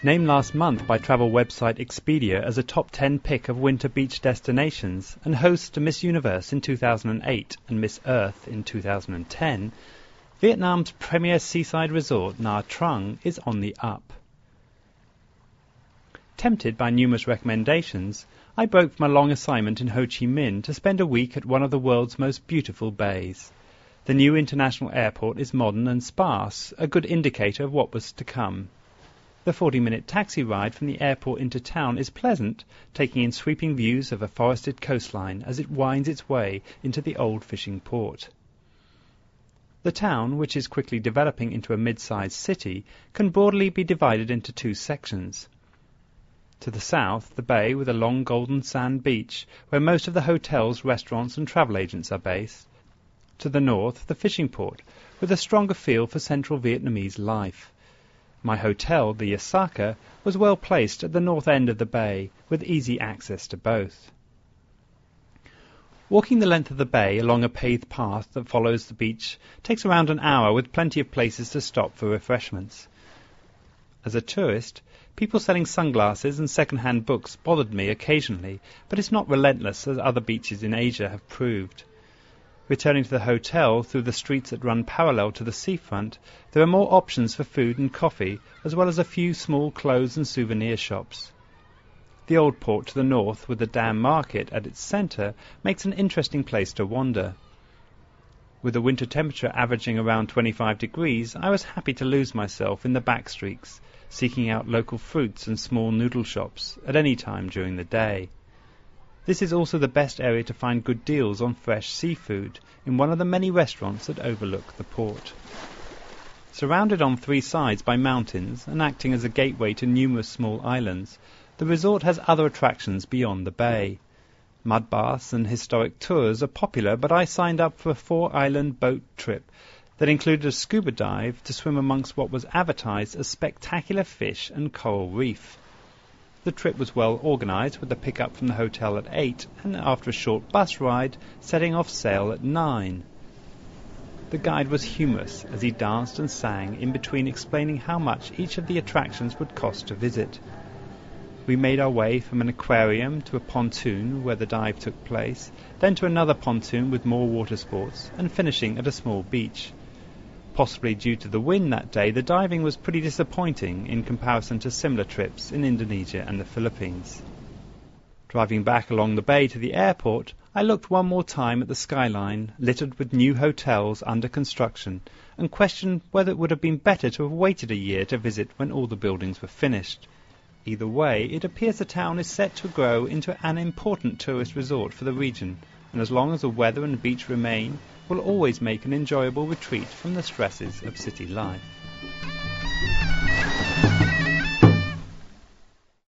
Named last month by travel website Expedia as a top 10 pick of winter beach destinations and host to Miss Universe in 2008 and Miss Earth in 2010, Vietnam's premier seaside resort, Nha Trang, is on the up. Tempted by numerous recommendations, I broke from a long assignment in Ho Chi Minh to spend a week at one of the world's most beautiful bays. The new international airport is modern and sparse, a good indicator of what was to come. The 40-minute taxi ride from the airport into town is pleasant, taking in sweeping views of a forested coastline as it winds its way into the old fishing port. The town, which is quickly developing into a mid-sized city, can broadly be divided into two sections. To the south, the bay with a long golden sand beach, where most of the hotels, restaurants and travel agents are based. To the north, the fishing port, with a stronger feel for central Vietnamese life. My hotel, the Osaka, was well placed at the north end of the bay, with easy access to both. Walking the length of the bay along a paved path that follows the beach takes around an hour, with plenty of places to stop for refreshments. As a tourist, people selling sunglasses and second-hand books bothered me occasionally, but it's not relentless as other beaches in Asia have proved. Returning to the hotel through the streets that run parallel to the seafront, there are more options for food and coffee, as well as a few small clothes and souvenir shops. The old port to the north, with the dam market at its centre, makes an interesting place to wander. With the winter temperature averaging around 25 degrees, I was happy to lose myself in the back streets, seeking out local fruits and small noodle shops at any time during the day. This is also the best area to find good deals on fresh seafood in one of the many restaurants that overlook the port. Surrounded on three sides by mountains and acting as a gateway to numerous small islands, the resort has other attractions beyond the bay. Mud baths and historic tours are popular, but I signed up for a 4-island boat trip that included a scuba dive to swim amongst what was advertised as spectacular fish and coral reef. The trip was well organised, with a pick-up from the hotel at 8 and after a short bus ride setting off sail at 9. The guide was humorous as he danced and sang in between explaining how much each of the attractions would cost to visit. We made our way from an aquarium to a pontoon where the dive took place, then to another pontoon with more water sports, and finishing at a small beach. Possibly due to the wind that day, the diving was pretty disappointing in comparison to similar trips in Indonesia and the Philippines. Driving back along the bay to the airport, I looked one more time at the skyline, littered with new hotels under construction, and questioned whether it would have been better to have waited a year to visit when all the buildings were finished. Either way, it appears the town is set to grow into an important tourist resort for the region, and as long as the weather and beach remain, will always make an enjoyable retreat from the stresses of city life.